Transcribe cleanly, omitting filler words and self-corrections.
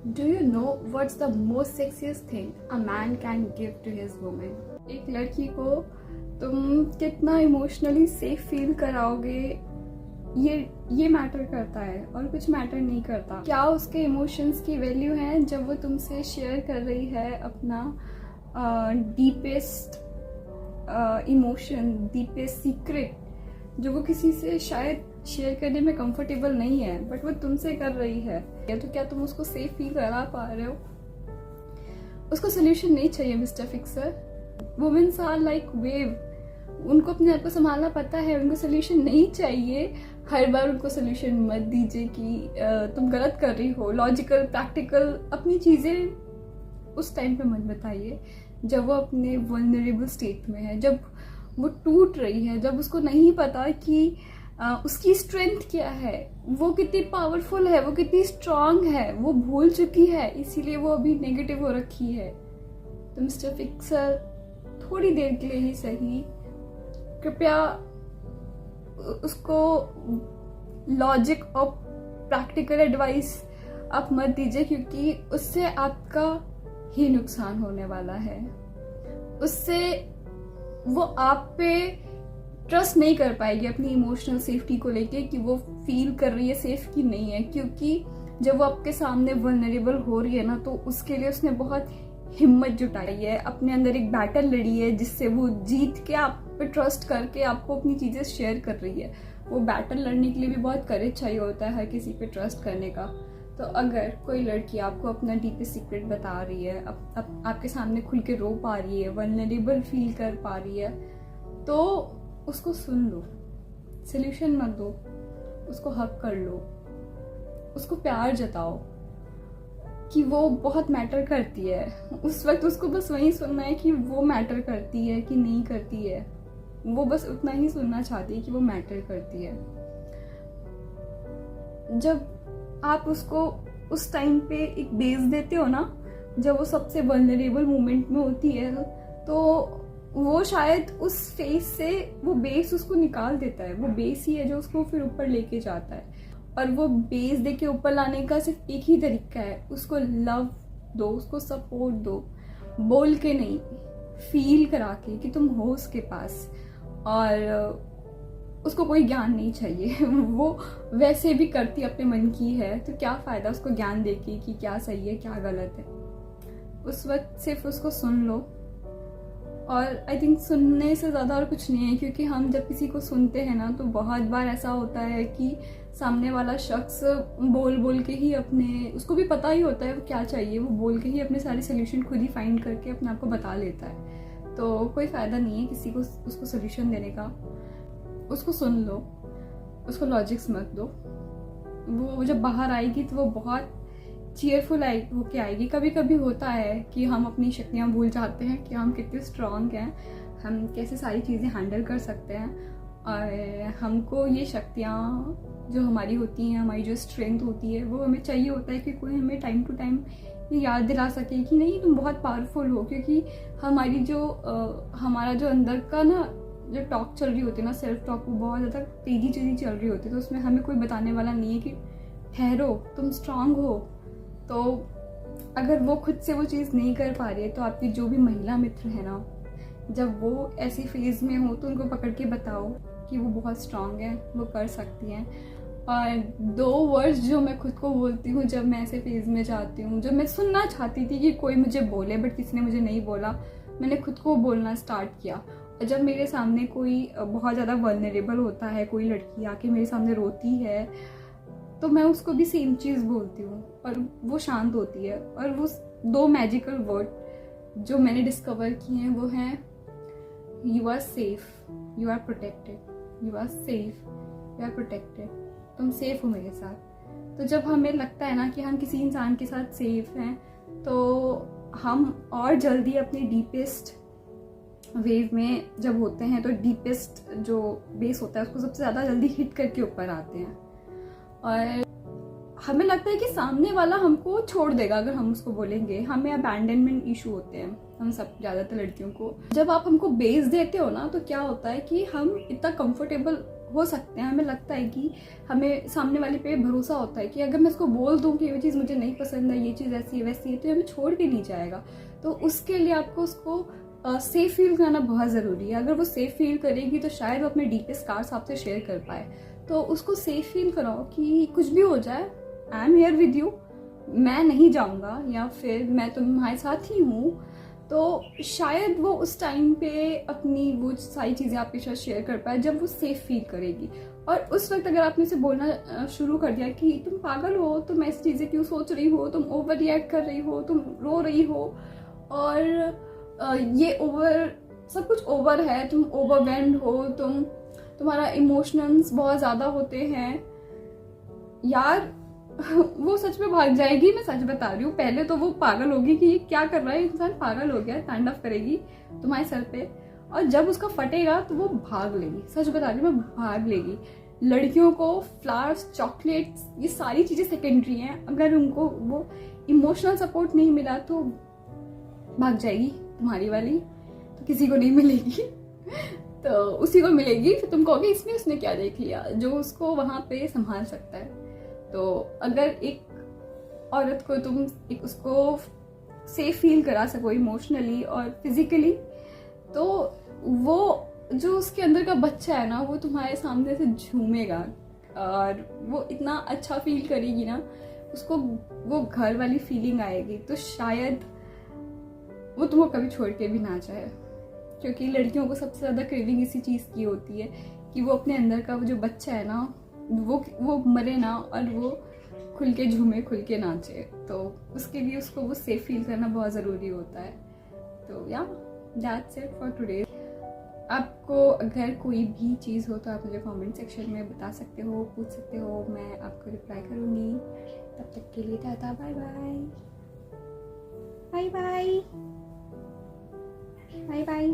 Do you know what's the most sexiest thing a man can give to his woman? एक लड़की को तुम कितना इमोशनली सेफ फील कराओगे, ये मैटर करता है और कुछ मैटर नहीं करता। क्या उसके इमोशंस की वैल्यू है जब वो तुमसे शेयर कर रही है अपना डीपेस्ट इमोशन, डीपेस्ट सीक्रेट, जो वो किसी से शायद शेयर करने में कंफर्टेबल नहीं है बट वो तुमसे कर रही है। तो क्या तुम उसको सेफ फील करा पा रहे हो? उसको सोल्यूशन नहीं चाहिए mister fixer. Womens are like wave, उनको अपने आप को संभालना पता है, उनको सोल्यूशन नहीं चाहिए। हर बार उनको सोल्यूशन मत दीजिए कि तुम गलत कर रही हो। लॉजिकल, प्रैक्टिकल अपनी चीज़ें उस टाइम पे मत बताइए जब वो अपने वल्नरेबल स्टेट में है, जब वो टूट रही है, जब उसको नहीं पता कि उसकी स्ट्रेंथ क्या है, वो कितनी पावरफुल है, वो कितनी स्ट्रांग है, वो भूल चुकी है, इसीलिए वो अभी नेगेटिव हो रखी है। तो मिस्टर फिक्सर, थोड़ी देर के लिए ही सही, कृपया उसको लॉजिक और प्रैक्टिकल एडवाइस आप मत दीजिए, क्योंकि उससे आपका ही नुकसान होने वाला है। उससे वो आप पे ट्रस्ट नहीं कर पाएगी अपनी इमोशनल सेफ्टी को लेके कि वो फील कर रही है सेफ कि नहीं है, क्योंकि जब वो आपके सामने वल्नरेबल हो रही है ना, तो उसके लिए उसने बहुत हिम्मत जुटाई है, अपने अंदर एक बैटल लड़ी है जिससे वो जीत के आप पे ट्रस्ट करके आपको अपनी चीज़ें शेयर कर रही है। वो बैटल लड़ने के लिए भी बहुत करेज चाहिए होता है हर किसी पे ट्रस्ट करने का। तो अगर कोई लड़की आपको अपना डीपेस्ट सीक्रेट बता रही है, आपके सामने खुल के रो पा रही है, वल्नरेबल फील कर पा रही है, तो उसको सुन लो, सोल्यूशन मत दो, उसको हक कर लो, उसको प्यार जताओ कि वो बहुत मैटर करती है। उस वक्त उसको बस वही सुनना है कि वो मैटर करती है कि नहीं करती है, वो बस उतना ही सुनना चाहती है कि वो मैटर करती है। जब आप उसको उस टाइम पे एक बेस देते हो ना, जब वो सबसे वल्नरेबल मोमेंट में होती है, तो वो शायद उस फेस से वो बेस उसको निकाल देता है। वो बेस ही है जो उसको फिर ऊपर लेके जाता है, और वो बेस दे के ऊपर लाने का सिर्फ एक ही तरीका है, उसको लव दो, उसको सपोर्ट दो, बोल के नहीं, फील करा के कि तुम हो उसके पास। और उसको कोई ज्ञान नहीं चाहिए, वो वैसे भी करती अपने मन की है, तो क्या फ़ायदा उसको ज्ञान देके कि क्या सही है क्या गलत है। उस वक्त सिर्फ उसको सुन लो, और आई थिंक सुनने से ज़्यादा और कुछ नहीं है, क्योंकि हम जब किसी को सुनते हैं ना, तो बहुत बार ऐसा होता है कि सामने वाला शख्स बोल बोल के ही अपने, उसको भी पता ही होता है वो क्या चाहिए, वो बोल के ही अपने सारे सोल्यूशन खुद ही फाइंड करके अपने आप को बता लेता है। तो कोई फ़ायदा नहीं है किसी को उसको सोल्यूशन देने का। उसको सुन लो, उसको लॉजिक्स मत दो। वो जब बाहर आएगी तो वो बहुत चीयरफुल होके आएगी। कभी कभी होता है कि हम अपनी शक्तियाँ भूल जाते हैं कि हम कितने स्ट्रांग हैं, हम कैसे सारी चीज़ें हैंडल कर सकते हैं, और हमको ये शक्तियाँ जो हमारी होती हैं, हमारी जो स्ट्रेंथ होती है, वो हमें चाहिए होता है कि कोई हमें टाइम टू टाइम ये याद दिला सके कि नहीं तुम बहुत पावरफुल हो। क्योंकि हमारी हमारा जो अंदर का ना जो टॉक चल रही होती है ना, सेल्फ टॉक, वो बहुत ज़्यादा तेज़ी चल रही होती है, तो उसमें हमें कोई बताने वाला नहीं है कि ठहरो, तुम स्ट्रांग हो। तो अगर वो खुद से वो चीज़ नहीं कर पा रही है, तो आपकी जो भी महिला मित्र है ना, जब वो ऐसी फेज़ में हो तो उनको पकड़ के बताओ कि वो बहुत स्ट्रांग है, वो कर सकती हैं। और 2 वर्ड्स जो मैं खुद को बोलती हूँ जब मैं ऐसे फेज़ में जाती हूँ, जो मैं सुनना चाहती थी कि कोई मुझे बोले बट किसी ने मुझे नहीं बोला, मैंने खुद को बोलना स्टार्ट किया। और जब मेरे सामने कोई बहुत ज़्यादा वल्नरेबल होता है, कोई लड़की आके मेरे सामने रोती है, तो मैं उसको भी सेम चीज़ बोलती हूँ और वो शांत होती है। और वो 2 मैजिकल वर्ड जो मैंने डिस्कवर किए हैं वो हैं, you are safe, you are protected. You are safe, you are protected. तुम सेफ हो मेरे साथ। तो जब हमें लगता है ना कि हम किसी इंसान के साथ सेफ हैं, तो हम और जल्दी अपने डीपेस्ट वेव में जब होते हैं, तो डीपेस्ट जो बेस होता है उसको सबसे ज़्यादा जल्दी हिट करके ऊपर आते हैं। और हमें लगता है कि सामने वाला हमको छोड़ देगा अगर हम उसको बोलेंगे। हमें अबैंडनमेंट इशू होते हैं हम सब, ज़्यादातर लड़कियों को। जब आप हमको बेस देते हो ना, तो क्या होता है कि हम इतना कंफर्टेबल हो सकते हैं, हमें लगता है कि हमें सामने वाले पे भरोसा होता है कि अगर मैं इसको बोल दूं कि ये चीज़ मुझे नहीं पसंद है, ये चीज़ ऐसी है वैसी है, तो ये हमें छोड़ के नहीं जाएगा। तो उसके लिए आपको उसको सेफ फील करना बहुत ज़रूरी है। अगर वो सेफ फील करेगी तो शायद वो अपने डीपेस्ट कार्ड्स आपसे शेयर कर पाए। तो उसको सेफ फील कराओ कि कुछ भी हो जाए, I am here with you, मैं नहीं जाऊँगा, या फिर मैं तुम्हारे साथ ही हूँ। तो शायद वो उस टाइम पे अपनी वो सारी चीज़ें आपके साथ शेयर कर पाए जब वो सेफ फील करेगी। और उस वक्त अगर आपने उसे बोलना शुरू कर दिया कि तुम पागल हो, तुम ऐसी चीज़ें क्यों सोच रही हो, तुम ओवर रिएक्ट कर रही हो, तुम रो रही हो, और ये ओवर, सब कुछ ओवर है, तुम ओवरवेल्म्ड हो, तुम्हारा इमोशंस बहुत ज़्यादा होते हैं यार, वो सच में भाग जाएगी। मैं सच बता रही हूँ। पहले तो वो पागल होगी कि ये क्या कर रहा है, इंसान पागल हो गया, तांडव करेगी तुम्हारे सर पे, और जब उसका फटेगा तो वो भाग लेगी। सच बता रही हूँ मैं, भाग लेगी। लड़कियों को फ्लावर्स, चॉकलेट्स, ये सारी चीज़ें सेकेंडरी हैं। अगर उनको वो इमोशनल सपोर्ट नहीं मिला तो भाग जाएगी तुम्हारी वाली, तो किसी को नहीं मिलेगी। तो उसी को मिलेगी। फिर तुम कहोगे इसमें उसने क्या देख लिया, जो उसको वहां पे संभाल सकता है। तो अगर एक औरत को तुम एक उसको सेफ फील करा सको इमोशनली और फिजिकली, तो वो जो उसके अंदर का बच्चा है ना, वो तुम्हारे सामने से झूमेगा और वो इतना अच्छा फील करेगी ना, उसको वो घर वाली फीलिंग आएगी। तो शायद वो तुमको कभी छोड़ के भी ना जाए, क्योंकि लड़कियों को सबसे ज़्यादा क्रेविंग इसी चीज़ की होती है कि वो अपने अंदर का वो जो बच्चा है ना, वो मरे ना और वो खुल के झूमे, खुल के नाचे। तो उसके लिए उसको वो सेफ फील करना बहुत ज़रूरी होता है। तो या दैट्स इट फॉर टुडे। आपको अगर कोई भी चीज़ हो तो आप मुझे कमेंट सेक्शन में बता सकते हो, पूछ सकते हो, मैं आपको रिप्लाई करूँगी। तब तक के लिए tata, bye bye, bye bye, bye bye.